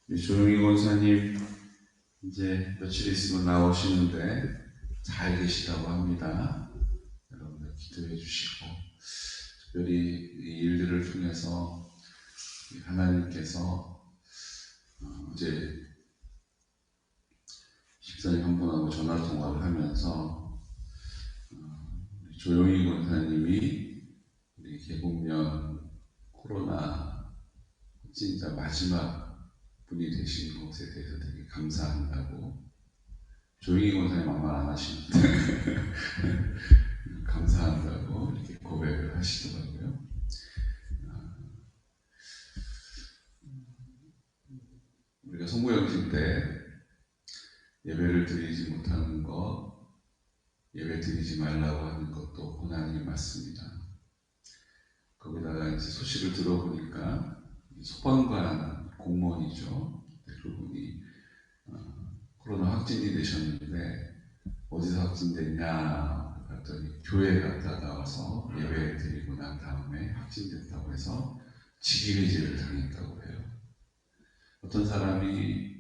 조용희 권사님 이제 며칠 있으면 나오시는데 잘 계시다고 합니다. 여러분들 기도해 주시고, 특별히 이 일들을 통해서 하나님께서 이제 집사님 한 분하고 전화 통화를 하면서 조용희 권사님이 우리 개국년 코로나 확진자 마지막 분이 되신 것에 대해서 되게 감사한다고. 조용히 권사님 아무 말 안 하시는데 감사한다고 이렇게 고백을 하시더라고요. 우리가 성모영신 때 예배를 드리지 못하는 것, 예배 드리지 말라고 하는 것도 고난이 맞습니다. 거기다가 이제 소식을 들어보니까 소방관 공무원이죠. 그분이 코로나 확진이 되셨는데 어디서 확진됐냐 봤더니 교회 갔다가 와서 예배 드리고 난 다음에 확진됐다고 해서 직위해제를 당했다고 해요. 어떤 사람이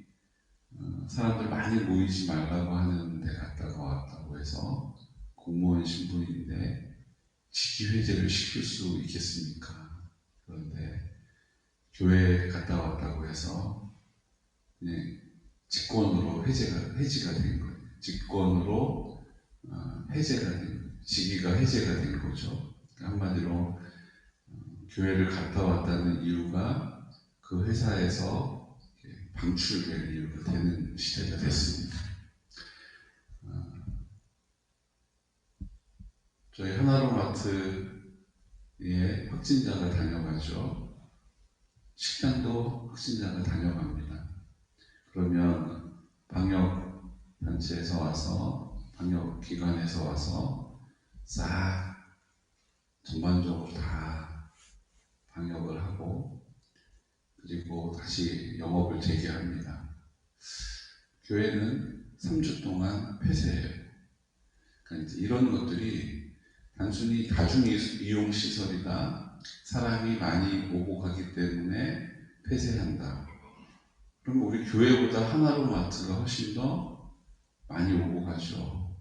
사람들 많이 모이지 말라고 하는 데 갔다가 왔다고 해서 공무원 신분인데 직위해제를 시킬 수 있겠습니까? 그런데 교회에 갔다 왔다고 해서 그냥 직권으로 해지가 된 거예요. 직권으로 해제가 된, 직위가 해제가 된 거죠. 한마디로 교회를 갔다 왔다는 이유가 그 회사에서 방출될 이유가 되는 시대가 됐습니다. 저희 하나로마트에 확진자가 다녀가죠. 식당도 확진자가 다녀갑니다. 그러면 방역단체에서 와서, 방역기관에서 와서 싹 전반적으로 다 방역을 하고 그리고 다시 영업을 재개합니다. 교회는 3주 동안 폐쇄해요. 그러니까 이제 이런 것들이 단순히 다중이용시설이다, 사람이 많이 오고 가기 때문에 폐쇄한다. 그럼 우리 교회보다 하나로마트가 훨씬 더 많이 오고 가죠.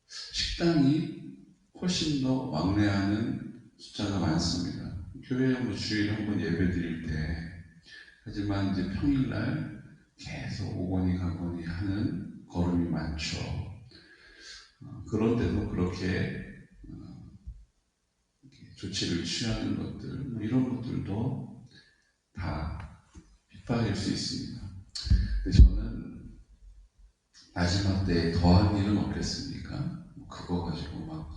식당이 훨씬 더 왕래하는 숫자가 많습니다. 교회에 뭐 주일에 한 번 예배 드릴 때, 하지만 이제 평일날 계속 오거니 가거니 하는 걸음이 많죠. 그런데도 그렇게 조치를 취하는 것들, 이런 것들도 다 핍박일 수 있습니다. 근데 저는 마지막 때에 더한 일은 없겠습니까? 그거 가지고 막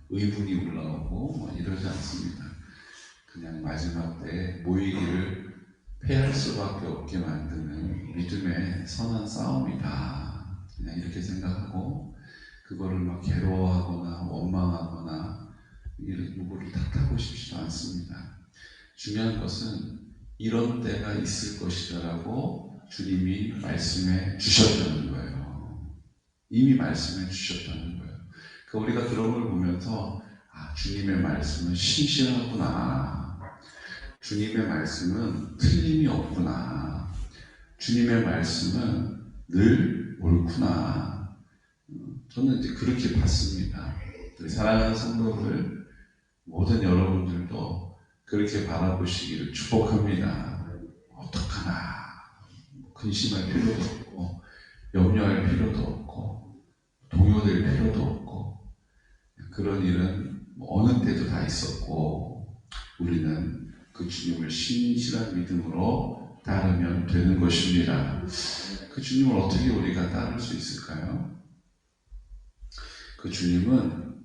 의분이 올라오고 막 이러지 않습니다. 그냥 마지막 때에 모이기를 패할 수밖에 없게 만드는 믿음의 선한 싸움이다. 그냥 이렇게 생각하고 그거를 막 괴로워하거나 원망하거나 누구를 탓하고 싶지도 않습니다. 중요한 것은 이런 때가 있을 것이다라고 주님이 말씀해 주셨다는 거예요. 이미 말씀해 주셨다는 거예요. 그러니까 우리가 그런 걸 보면서 주님의 말씀은 신실하구나. 주님의 말씀은 틀림이 없구나. 주님의 말씀은 늘 옳구나. 저는 이제 그렇게 봤습니다. 사랑하는 성도들, 모든 여러분들도 그렇게 바라보시기를 축복합니다. 어떡하나. 근심할 필요도 없고, 염려할 필요도 없고, 동요될 필요도 없고, 그런 일은 어느 때도 다 있었고, 우리는 그 주님을 신실한 믿음으로 따르면 되는 것입니다. 그 주님을 어떻게 우리가 따를 수 있을까요? 그 주님은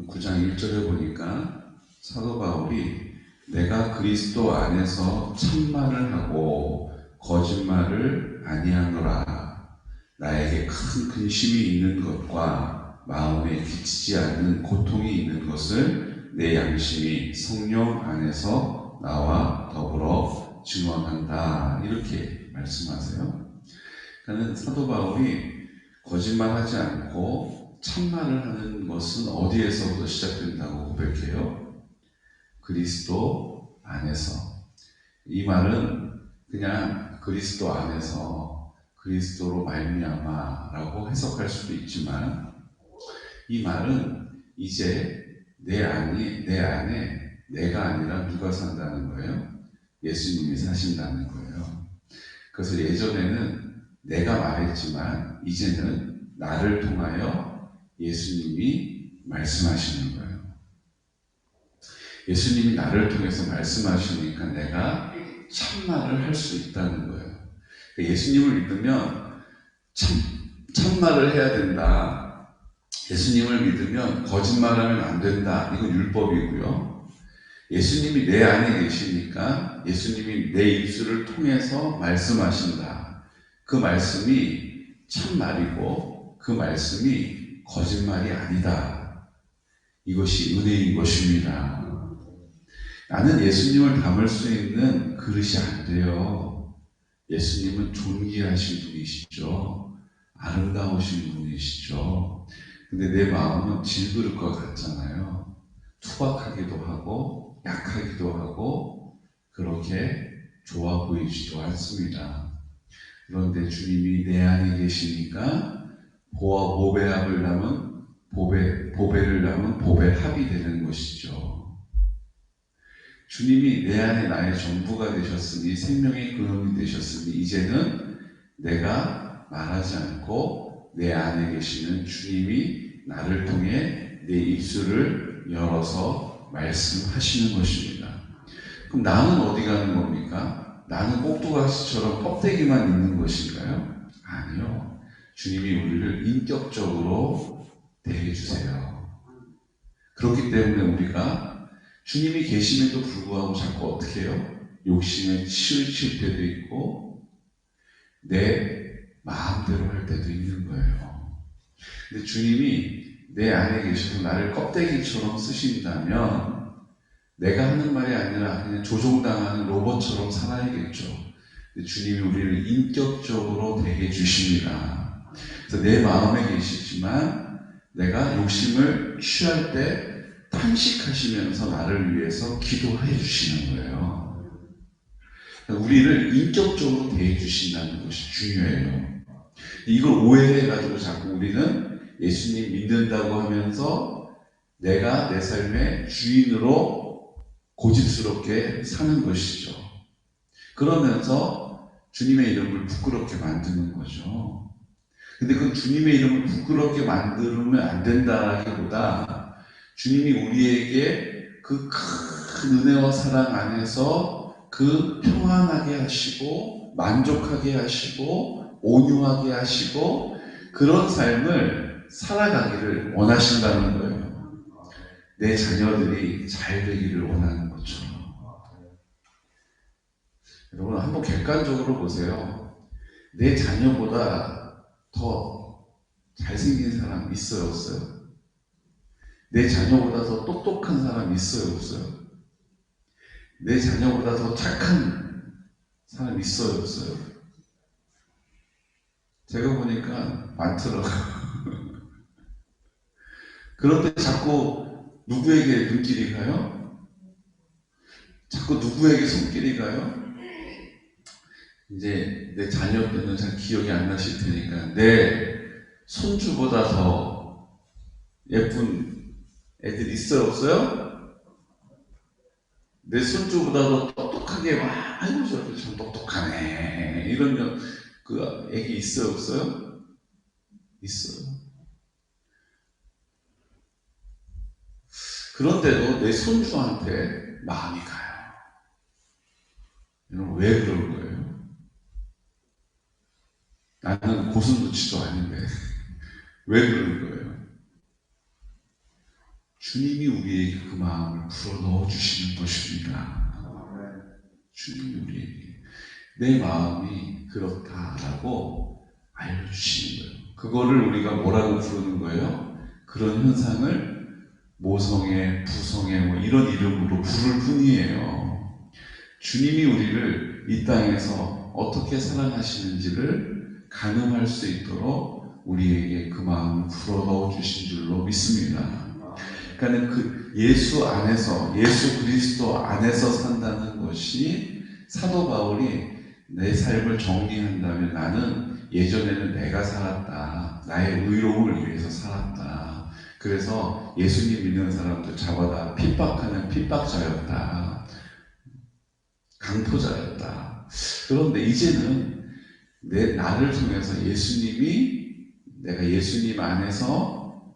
9장 1절에 보니까 사도 바울이 내가 그리스도 안에서 참말을 하고 거짓말을 아니하노라. 나에게 큰 근심이 있는 것과 마음에 끼치지 않는 고통이 있는 것을 내 양심이 성령 안에서 나와 더불어 증언한다. 이렇게 말씀하세요. 그러니까 사도 바울이 거짓말하지 않고 참말을 하는 것은 어디에서부터 시작된다고 고백해요? 그리스도 안에서. 이 말은 그냥 그리스도 안에서 그리스도로 말미암아라고 해석할 수도 있지만, 이 말은 이제 내 안에 내가 아니라 누가 산다는 거예요? 예수님이 사신다는 거예요. 그래서 예전에는 내가 말했지만 이제는 나를 통하여 예수님이 말씀하시는 거예요. 예수님이 나를 통해서 말씀하시니까 내가 참말을 할 수 있다는 거예요. 예수님을 믿으면 참말을 해야 된다. 예수님을 믿으면 거짓말하면 안 된다. 이건 율법이고요. 예수님이 내 안에 계시니까 예수님이 내 입술을 통해서 말씀하신다. 그 말씀이 참말이고 그 말씀이 거짓말이 아니다. 이것이 은혜인 것입니다. 나는 예수님을 담을 수 있는 그릇이 안 돼요. 예수님은 존귀하신 분이시죠. 아름다우신 분이시죠. 근데 내 마음은 질그릇과 같잖아요. 투박하기도 하고 약하기도 하고 그렇게 좋아 보이지도 않습니다. 그런데 주님이 내 안에 계시니까 보배합을 남은 보배를 남은 보배합이 되는 것이죠. 주님이 내 안에 나의 전부가 되셨으니 생명의 근원이 되셨으니 이제는 내가 말하지 않고 내 안에 계시는 주님이 나를 통해 내 입술을 열어서 말씀하시는 것입니다. 그럼 나는 어디 가는 겁니까? 나는 꼭두가시처럼 껍데기만 있는 것인가요? 아니요. 주님이 우리를 인격적으로 대해주세요. 그렇기 때문에 우리가 주님이 계심에도 불구하고 자꾸 어떻게 해요? 욕심에 치우칠 때도 있고 내 마음대로 할 때도 있는 거예요. 근데 주님이 내 안에 계셔서 나를 껍데기처럼 쓰신다면 내가 하는 말이 아니라 그냥 조종당하는 로봇처럼 살아야겠죠. 근데 주님이 우리를 인격적으로 대해 주십니다. 그래서 내 마음에 계시지만 내가 욕심을 취할 때 탄식하시면서 나를 위해서 기도해 주시는 거예요. 우리를 인격적으로 대해 주신다는 것이 중요해요. 이걸 오해해가지고 자꾸 우리는 예수님 믿는다고 하면서 내가 내 삶의 주인으로 고집스럽게 사는 것이죠. 그러면서 주님의 이름을 부끄럽게 만드는 거죠. 근데 그 주님의 이름을 부끄럽게 만들면 안 된다라기보다 주님이 우리에게 그 큰 은혜와 사랑 안에서 그 평안하게 하시고 만족하게 하시고 온유하게 하시고 그런 삶을 살아가기를 원하신다는 거예요. 내 자녀들이 잘 되기를 원하는 것처럼. 여러분 한번 객관적으로 보세요. 내 자녀보다 더 잘생긴 사람 있어요, 없어요? 내 자녀보다 더 똑똑한 사람 있어요, 없어요? 내 자녀보다 더 착한 사람 있어요, 없어요? 제가 보니까 많더라고요. 그런데 자꾸 누구에게 눈길이 가요? 자꾸 누구에게 손길이 가요? 이제 내 자녀 때는 잘 기억이 안 나실 테니까 내 손주보다 더 예쁜 애들 있어요, 없어요? 내 손주보다 더 똑똑하게 막 아이고 저도 참 똑똑하네 이런 그 애기 있어요, 없어요? 있어요. 그런데도 내 손주한테 마음이 가요. 여러분 왜 그런 거예요? 나는 고슴도치도 아닌데 왜 그런 거예요? 주님이 우리에게 그 마음을 불어 넣어주시는 것입니다. 주님이 우리에게 내 마음이 그렇다라고 알려주시는 거예요. 그거를 우리가 뭐라고 부르는 거예요? 그런 현상을 모성애, 부성애 뭐 이런 이름으로 부를 뿐이에요. 주님이 우리를 이 땅에서 어떻게 사랑하시는지를 가늠할 수 있도록 우리에게 그 마음을 불어 넣어주신 줄로 믿습니다. 그러니까 그 예수 안에서 예수 그리스도 안에서 산다는 것이 사도 바울이 내 삶을 정리한다면 나는 예전에는 내가 살았다. 나의 의로움을 위해서 살았다. 그래서 예수님 믿는 사람들 잡아다 핍박하는 핍박자였다. 강포자였다. 그런데 이제는 나를 통해서 내가 예수님 안에서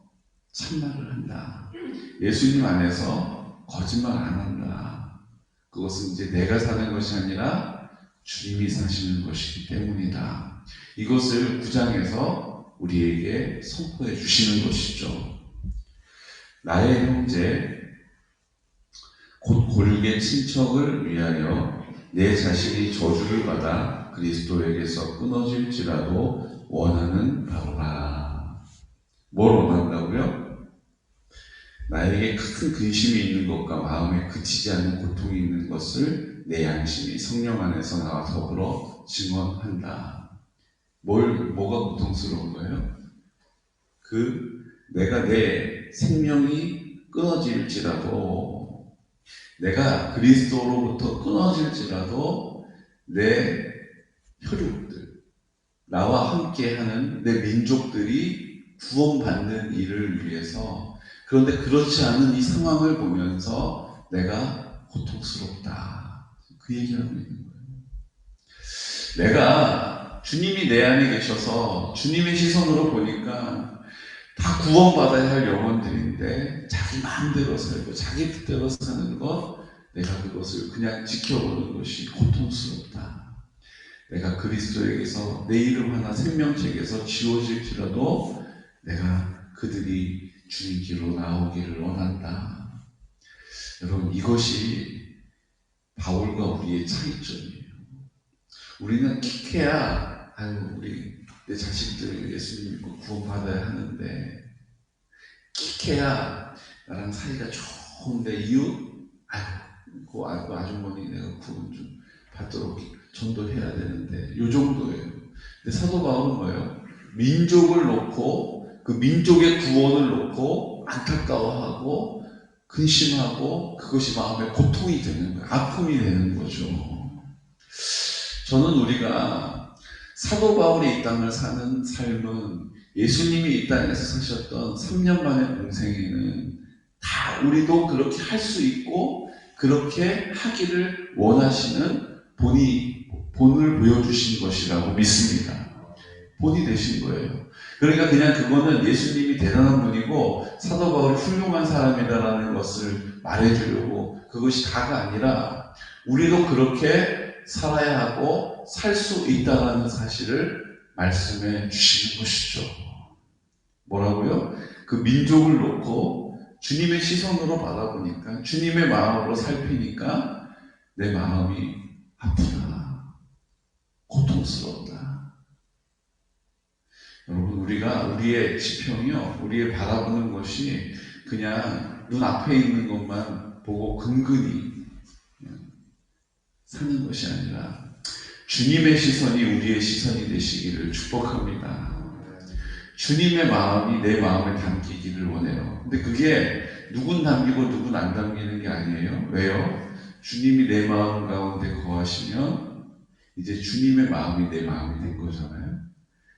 참말을 한다. 예수님 안에서 거짓말 안 한다. 그것은 이제 내가 사는 것이 아니라 주님이 사시는 것이기 때문이다. 이것을 9장에서 우리에게 선포해 주시는 것이죠. 나의 형제 곧 골계 친척을 위하여 내 자신이 저주를 받아 그리스도에게서 끊어질지라도 원하는 바로라. 뭘 원한다고요? 나에게 큰 근심이 있는 것과 마음에 그치지 않는 고통이 있는 것을 내 양심이 성령 안에서 나와 더불어 증언한다. 뭐가 고통스러운 거예요? 내가 내 생명이 끊어질지라도, 내가 그리스도로부터 끊어질지라도 내 혈육들, 나와 함께하는 내 민족들이 구원받는 일을 위해서, 그런데 그렇지 않은 이 상황을 보면서 내가 고통스럽다. 그 얘기를 하고 있는 거예요. 내가 주님이 내 안에 계셔서 주님의 시선으로 보니까 다 구원받아야 할 영혼들인데 자기 마음대로 살고 자기 뜻대로 사는 것, 내가 그것을 그냥 지켜보는 것이 고통스럽다. 내가 그리스도에게서 내 이름 하나 생명책에서 지워질지라도 내가 그들이 주님께로 나오기를 원한다. 여러분, 이것이 바울과 우리의 차이점이에요. 우리는 킥해야 우리 내 자식들 예수님 믿고 구원받아야 하는데, 킥해야 나랑 사이가 좋은데 이웃 그 아주머니 내가 구원 좀 받도록 전도해야 되는데, 요 정도예요. 근데 사도 바울은 뭐예요? 민족을 놓고, 그 민족의 구원을 놓고 안타까워하고 근심하고 그것이 마음에 고통이 되는 거예요. 아픔이 되는 거죠. 저는 우리가 사도 바울이 이 땅을 사는 삶은 예수님이 이 땅에서 사셨던 3년 만의 공생에는 다 우리도 그렇게 할 수 있고 그렇게 하기를 원하시는 본을 보여주신 것이라고 믿습니다. 본이 되신 거예요. 그러니까 그냥 그거는 예수님이 대단한 분이고 사도 바울이 훌륭한 사람이다라는 것을 말해주려고, 그것이 다가 아니라 우리도 그렇게 살아야 하고 살 수 있다는 사실을 말씀해 주시는 것이죠. 뭐라고요? 그 민족을 놓고 주님의 시선으로 바라보니까, 주님의 마음으로 살피니까 내 마음이 아프다, 고통스럽다. 여러분, 우리의 지평이요, 우리의 바라보는 것이 그냥 눈앞에 있는 것만 보고 근근히 사는 것이 아니라 주님의 시선이 우리의 시선이 되시기를 축복합니다. 주님의 마음이 내 마음에 담기기를 원해요. 근데 그게 누군 담기고 누군 안 담기는 게 아니에요. 왜요? 주님이 내 마음 가운데 거하시면 이제 주님의 마음이 내 마음이 된 거잖아요.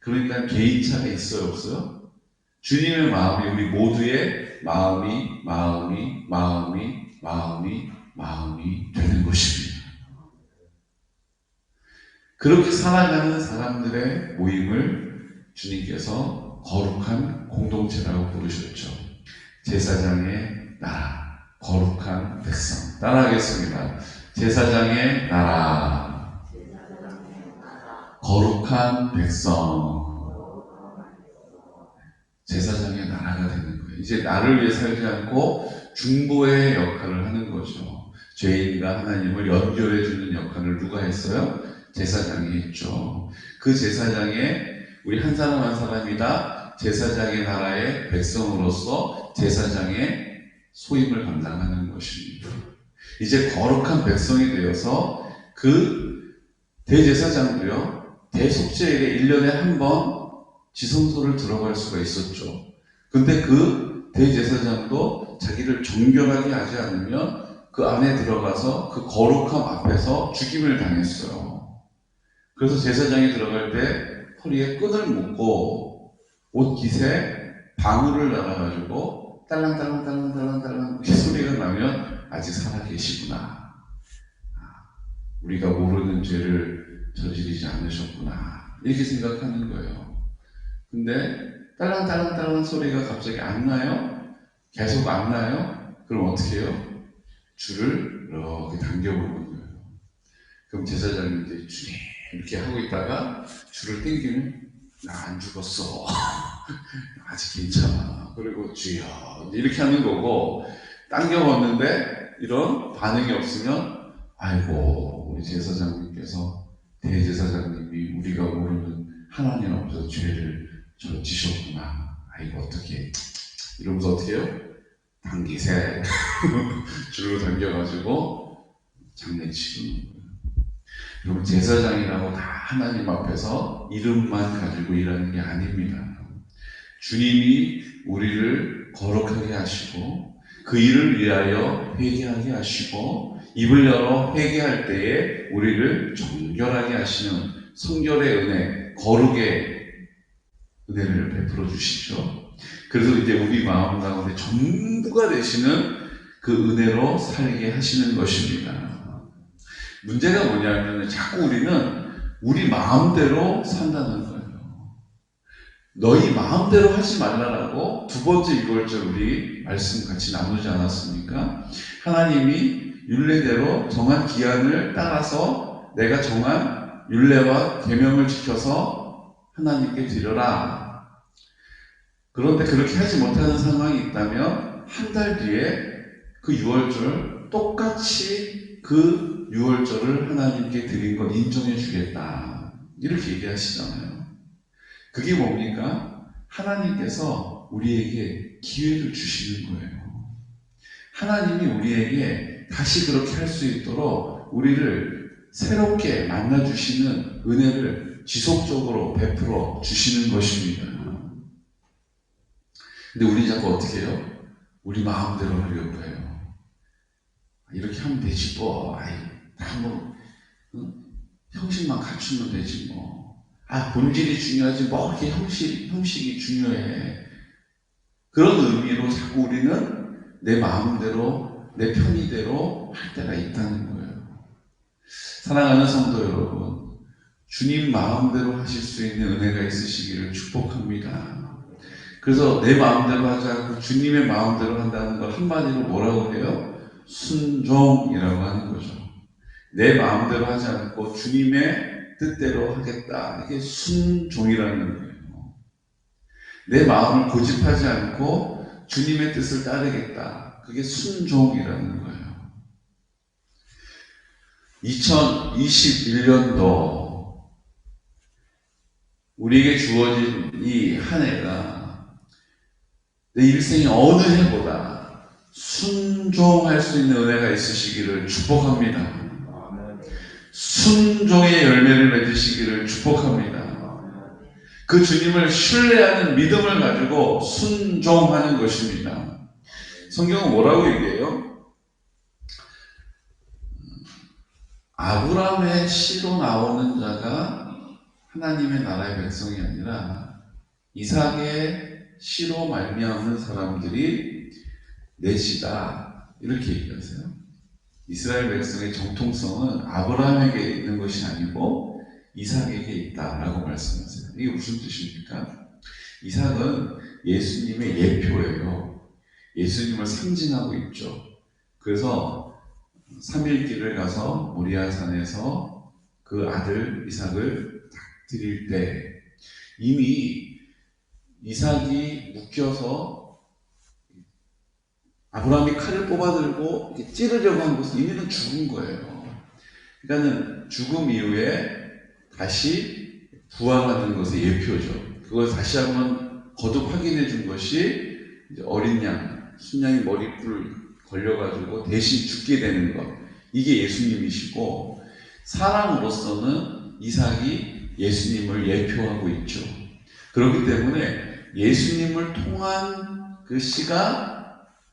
그러니까 개인차가 있어요, 없어요? 주님의 마음이 우리 모두의 마음이 되는 것입니다. 그렇게 살아가는 사람들의 모임을 주님께서 거룩한 공동체라고 부르셨죠. 제사장의 나라, 거룩한 백성. 따라하겠습니다. 제사장의 나라, 거룩한 백성. 제사장의 나라가 되는 거예요. 이제 나를 위해 살지 않고 중보의 역할을 하는 거죠. 죄인과 하나님을 연결해주는 역할을 누가 했어요? 제사장이 했죠. 그 제사장에 우리 한 사람 한 사람이 다 제사장의 나라의 백성으로서 제사장의 소임을 감당하는 것입니다. 이제 거룩한 백성이 되어서 그 대제사장도요, 대속죄일에 1년에 한 번 지성소를 들어갈 수가 있었죠. 근데 그 대제사장도 자기를 정결하게 하지 않으면 그 안에 들어가서 그 거룩함 앞에서 죽임을 당했어요. 그래서 제사장이 들어갈 때 허리에 끈을 묶고 옷깃에 방울을 달아가지고 딸랑딸랑딸랑딸랑딸랑 이렇게 소리가 나면 아직 살아계시구나. 우리가 모르는 죄를 저지르지 않으셨구나. 이렇게 생각하는 거예요. 근데 딸랑딸랑딸랑 소리가 갑자기 안 나요? 계속 안 나요? 그럼 어떻게 해요? 줄을 이렇게 당겨보는 거예요. 그럼 제사장님들이 주님 이렇게 하고 있다가 줄을 당기면 나 안 죽었어. 아직 괜찮아. 그리고 주여 이렇게 하는 거고, 당겨봤는데 이런 반응이 없으면 아이고 우리 제사장님께서 대제사장님이 우리가 모르는 하나님 앞에서 죄를 저지셨구나. 아이고 어떻게 이러면서 어떻게 해요? 당기세 줄로 당겨가지고 장난치는 거예요. 여러분 제사장이라고 다 하나님 앞에서 이름만 가지고 일하는 게 아닙니다. 주님이 우리를 거룩하게 하시고 그 일을 위하여 회개하게 하시고 입을 열어 회개할 때에 우리를 정결하게 하시는 성결의 은혜, 거룩의 은혜를 베풀어 주시죠. 그래서 이제 우리 마음 가운데 전부가 되시는 그 은혜로 살게 하시는 것입니다. 문제가 뭐냐면 자꾸 우리는 우리 마음대로 산다는 거예요. 너희 마음대로 하지 말라라고 두 번째 유월절 우리 말씀 같이 나누지 않았습니까? 하나님이 율례대로 정한 기한을 따라서 내가 정한 율례와 계명을 지켜서 하나님께 드려라. 그런데 그렇게 하지 못하는 상황이 있다면 한 달 뒤에 그 유월절 똑같이 그 유월절을 하나님께 드린 걸 인정해 주겠다. 이렇게 얘기하시잖아요. 그게 뭡니까? 하나님께서 우리에게 기회를 주시는 거예요. 하나님이 우리에게 다시 그렇게 할 수 있도록 우리를 새롭게 만나주시는 은혜를 지속적으로 베풀어 주시는 것입니다. 근데 우리 자꾸 어떻게 해요? 우리 마음대로 하려고 해요. 이렇게 하면 되지 뭐. 아이, 뭐 형식만 갖추면 되지 뭐. 본질이 중요하지 뭐 이렇게 형식이 중요해. 그런 의미로 자꾸 우리는 내 마음대로 내 편의대로 할 때가 있다는 거예요. 사랑하는 성도 여러분, 주님 마음대로 하실 수 있는 은혜가 있으시기를 축복합니다. 그래서 내 마음대로 하지 않고 주님의 마음대로 한다는 걸 한마디로 뭐라고 해요? 순종이라고 하는 거죠. 내 마음대로 하지 않고 주님의 뜻대로 하겠다. 이게 순종이라는 거예요. 내 마음을 고집하지 않고 주님의 뜻을 따르겠다. 그게 순종이라는 거예요. 2021년도 우리에게 주어진 이 한 해가 내 일생의 어느 해보다 순종할 수 있는 은혜가 있으시기를 축복합니다. 순종의 열매를 맺으시기를 축복합니다. 그 주님을 신뢰하는 믿음을 가지고 순종하는 것입니다. 성경은 뭐라고 얘기해요? 아브라함의 씨로 나오는 자가 하나님의 나라의 백성이 아니라 이삭의 씨로 말미암는 사람들이 내 씨다. 이렇게 얘기하세요. 이스라엘 백성의 정통성은 아브라함에게 있는 것이 아니고 이삭에게 있다라고 말씀하세요. 이게 무슨 뜻입니까? 이삭은 예수님의 예표예요. 예수님을 상징하고 있죠. 그래서 3일길을 가서 모리아산에서 그 아들 이삭을 딱 드릴 때 이미 이삭이 묶여서 아브라함이 칼을 뽑아들고 이렇게 찌르려고 한 것은 이미는 죽은 거예요. 그러니까는 죽음 이후에 다시 부활하는 것의 예표죠. 그걸 다시 한번 거듭 확인해 준 것이 이제 어린 양, 순양이 머리뿔 걸려가지고 대신 죽게 되는 것. 이게 예수님이시고, 사람으로서는 이삭이 예수님을 예표하고 있죠. 그렇기 때문에 예수님을 통한 그 씨가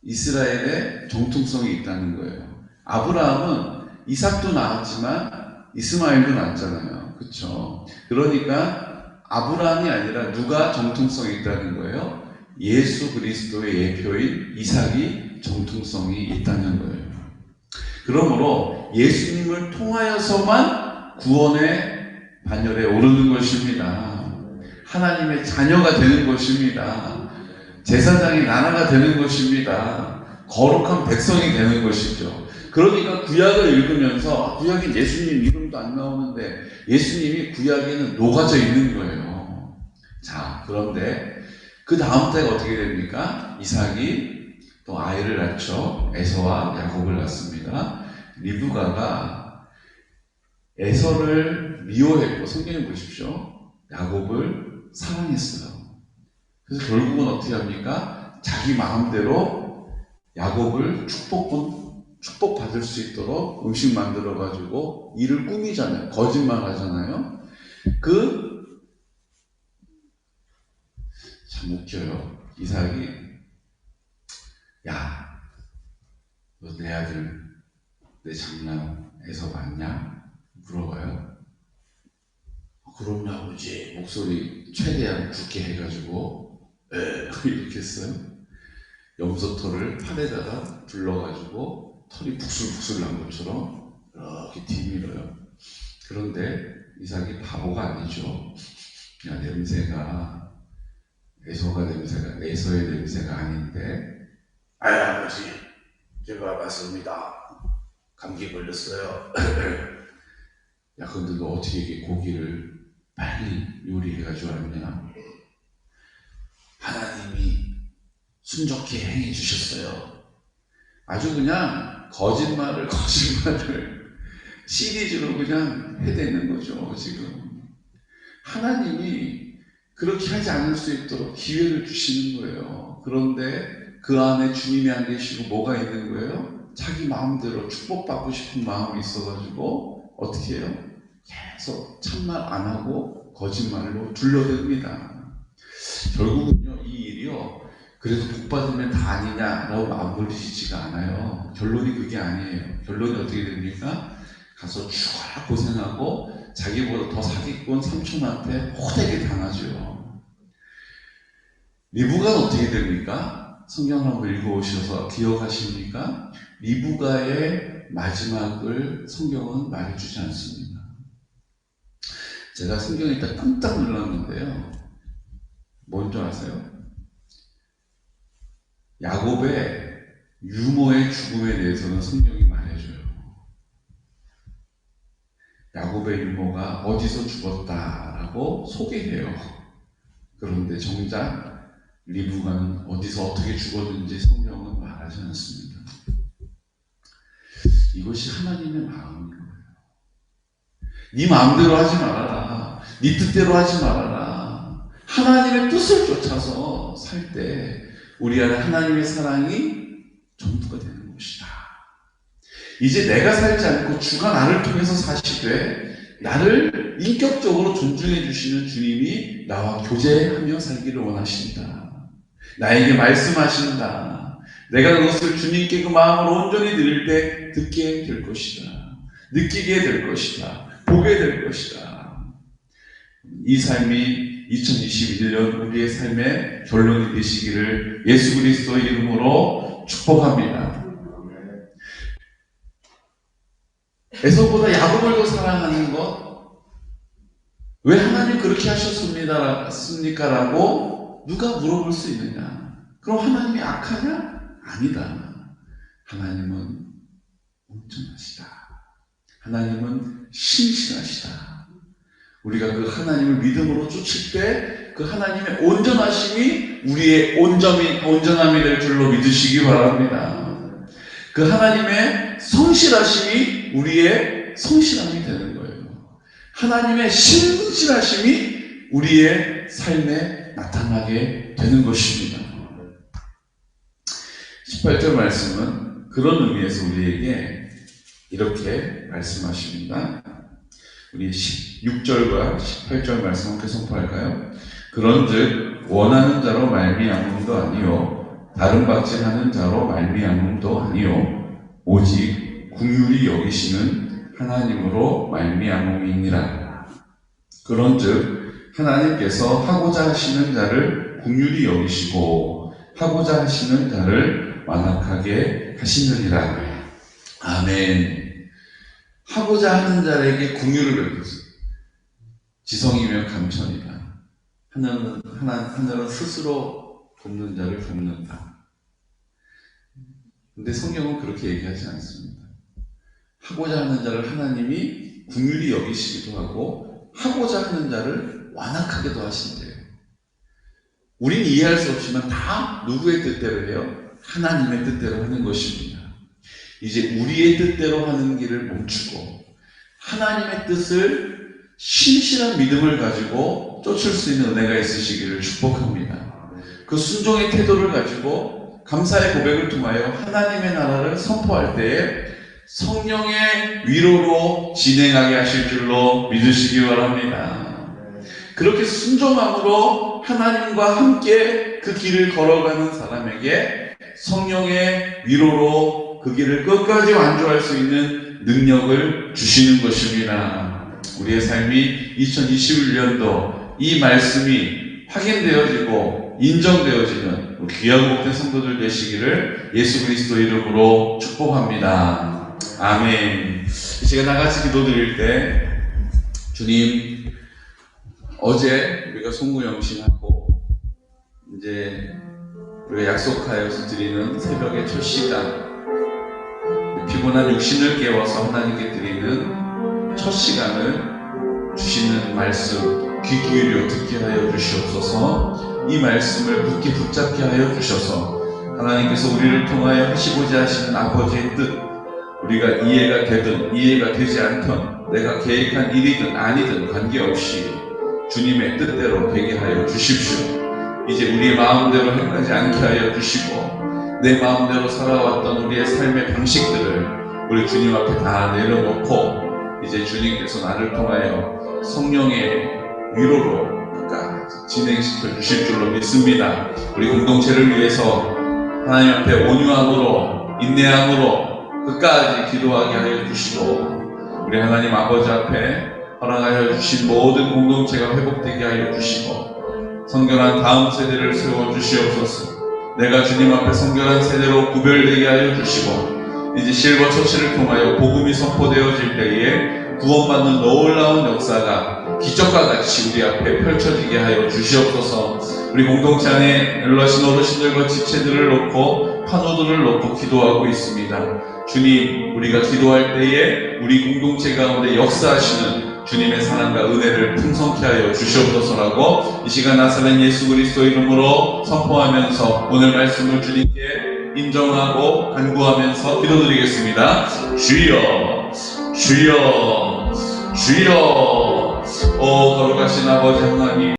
이스라엘의 정통성이 있다는 거예요. 아브라함은 이삭도 낳았지만 이스마엘도 낳았잖아요. 그렇죠? 그러니까 아브라함이 아니라 누가 정통성이 있다는 거예요? 예수 그리스도의 예표인 이삭이 정통성이 있다는 거예요. 그러므로 예수님을 통하여서만 구원의 반열에 오르는 것입니다. 하나님의 자녀가 되는 것입니다. 제사장의 나라가 되는 것입니다. 거룩한 백성이 되는 것이죠. 그러니까 구약을 읽으면서 구약에 예수님 이름도 안 나오는데 예수님이 구약에는 녹아져 있는 거예요. 자, 그런데 그 다음 때가 어떻게 됩니까? 이삭이 또 아이를 낳죠. 에서와 야곱을 낳습니다. 리브가가 에서를 미워했고, 성경에 보십시오. 야곱을 사랑했어요. 그래서 결국은 어떻게 합니까? 자기 마음대로 야곱을 축복받을 수 있도록 음식 만들어가지고 일을 꾸미잖아요. 거짓말 하잖아요. 참 웃겨요. 이삭이, 야, 너 내 아들, 내 장남 에서 봤냐? 물어봐요. 그럼요, 아버지. 목소리 최대한 굵게 해가지고, 이렇게 했어요. 염소털을 팔에다가 둘러가지고 털이 북술북술 난 것처럼 이렇게 뒤밀어요. 그런데 이삭이 바보가 아니죠. 야, 냄새가 에서의 냄새가 아닌데, 아버지, 제가 맞습니다. 감기 걸렸어요. 야, 근데 너 어떻게 이렇게 고기를 빨리 요리해가지고 왔냐? 하나님이 순적히 행해 주셨어요. 아주 그냥 거짓말을 시리즈로 그냥 해대는 거죠, 지금. 하나님이 그렇게 하지 않을 수 있도록 기회를 주시는 거예요. 그런데 그 안에 주님이 안 계시고 뭐가 있는 거예요? 자기 마음대로 축복받고 싶은 마음이 있어가지고 어떻게 해요? 계속 참말 안 하고 거짓말로 둘러댑니다. 결국은요, 이 일이요, 그래도 복 받으면 다 아니냐라고 마음 돌리시지가 않아요. 결론이 그게 아니에요. 결론이 어떻게 됩니까? 가서 죽어라 고생하고 자기보다 더 사기꾼 삼촌한테 호되게 당하죠. 리브가는 어떻게 됩니까? 성경을 한번 읽어오셔서 기억하십니까? 리브가의 마지막을 성경은 말해주지 않습니다. 제가 성경에 일단 깜짝 놀랐는데요. 뭔지 아세요? 야곱의 유모의 죽음에 대해서는 성경이 말해줘요. 야곱의 유모가 어디서 죽었다라고 소개해요. 그런데 정작 리브가는 어디서 어떻게 죽었는지 성경은 말하지 않습니다. 이것이 하나님의 마음인 거예요. 네 마음대로 하지 말아라. 네 뜻대로 하지 말아라. 하나님의 뜻을 쫓아서 살 때 우리 안에 하나님의 사랑이 전부가 되는 것이다. 이제 내가 살지 않고 주가 나를 통해서 사시되 나를 인격적으로 존중해 주시는 주님이 나와 교제하며 살기를 원하신다. 나에게 말씀하신다. 내가 그것을 주님께 그 마음으로 온전히 드릴 때 듣게 될 것이다. 느끼게 될 것이다. 보게 될 것이다. 이 삶이 2021년 우리의 삶의 결론이 되시기를 예수 그리스도의 이름으로 축복합니다. 에서보다 야곱을 더 사랑하는 것, 왜 하나님 그렇게 하셨습니까? 라고 누가 물어볼 수 있느냐? 그럼 하나님이 악하냐? 아니다. 하나님은 온전하시다. 하나님은 신실하시다. 우리가 그 하나님을 믿음으로 쫓을 때 그 하나님의 온전하심이 우리의 온전함이 될 줄로 믿으시기 바랍니다. 그 하나님의 성실하심이 우리의 성실함이 되는 거예요. 하나님의 신실하심이 우리의 삶에 나타나게 되는 것입니다. 18절 말씀은 그런 의미에서 우리에게 이렇게 말씀하십니다. 우리 16절과 18절 말씀 함께 선포할까요? 그런즉 원하는 자로 말미암음도 아니요 다른 박질하는 자로 말미암음도 아니요 오직 긍휼히 여기시는 하나님으로 말미암음이니라. 그런즉 하나님께서 하고자 하시는 자를 긍휼히 여기시고 하고자 하시는 자를 완악하게 하시느니라. 아멘. 하고자 하는 자에게 긍휼을 베푸세요. 지성이며 감천이다. 하늘은 스스로 돕는 자를 돕는다. 근데 성경은 그렇게 얘기하지 않습니다. 하고자 하는 자를 하나님이 긍휼히 여기시기도 하고 하고자 하는 자를 완악하게도 하신대요. 우린 이해할 수 없지만 다 누구의 뜻대로 해요? 하나님의 뜻대로 하는 것입니다. 이제 우리의 뜻대로 하는 길을 멈추고 하나님의 뜻을 신실한 믿음을 가지고 쫓을 수 있는 은혜가 있으시기를 축복합니다. 그 순종의 태도를 가지고 감사의 고백을 통하여 하나님의 나라를 선포할 때에 성령의 위로로 진행하게 하실 줄로 믿으시기 바랍니다. 그렇게 순종함으로 하나님과 함께 그 길을 걸어가는 사람에게 성령의 위로로 그 길을 끝까지 완주할 수 있는 능력을 주시는 것입니다. 우리의 삶이 2021년도 이 말씀이 확인되어지고 인정되어지는 귀하고 복된 성도들 되시기를 예수 그리스도 이름으로 축복합니다. 아멘. 제가 나같이 기도드릴 때 주님, 어제 우리가 송구영신하고 이제 우리가 약속하여서 드리는 새벽의 첫 시간, 피곤한 육신을 깨워서 하나님께 드리는 첫 시간을 주시는 말씀 귀 기울여 듣게 하여 주시옵소서. 이 말씀을 굳게 붙잡게 하여 주셔서 하나님께서 우리를 통하여 하시고자 하시는 아버지의 뜻, 우리가 이해가 되든 이해가 되지 않든 내가 계획한 일이든 아니든 관계없이 주님의 뜻대로 되게 하여 주십시오. 이제 우리의 마음대로 행하지 않게 하여 주시고 내 마음대로 살아왔던 우리의 삶의 방식들을 우리 주님 앞에 다 내려놓고 이제 주님께서 나를 통하여 성령의 위로로 끝까지 진행시켜 주실 줄로 믿습니다. 우리 공동체를 위해서 하나님 앞에 온유함으로 인내함으로 끝까지 기도하게 하여 주시고 우리 하나님 아버지 앞에 허락하여 주신 모든 공동체가 회복되게 하여 주시고 성결한 다음 세대를 세워 주시옵소서. 내가 주님 앞에 성결한 세대로 구별되게 하여 주시고 이제 실버 처치를 통하여 복음이 선포되어질 때에 구원받는 놀라운 역사가 기적과 같이 우리 앞에 펼쳐지게 하여 주시옵소서. 우리 공동체 안에 연로하신 어르신들과 지체들을 놓고 판호들을 놓고 기도하고 있습니다. 주님, 우리가 기도할 때에 우리 공동체 가운데 역사하시는 주님의 사랑과 은혜를 풍성케 하여 주시옵소서라고 이 시간 나사렛 예수 그리스도 이름으로 선포하면서 오늘 말씀을 주님께 인정하고 간구하면서 기도드리겠습니다. 주여, 주여, 주여. 오 거룩하신 아버지 하나님,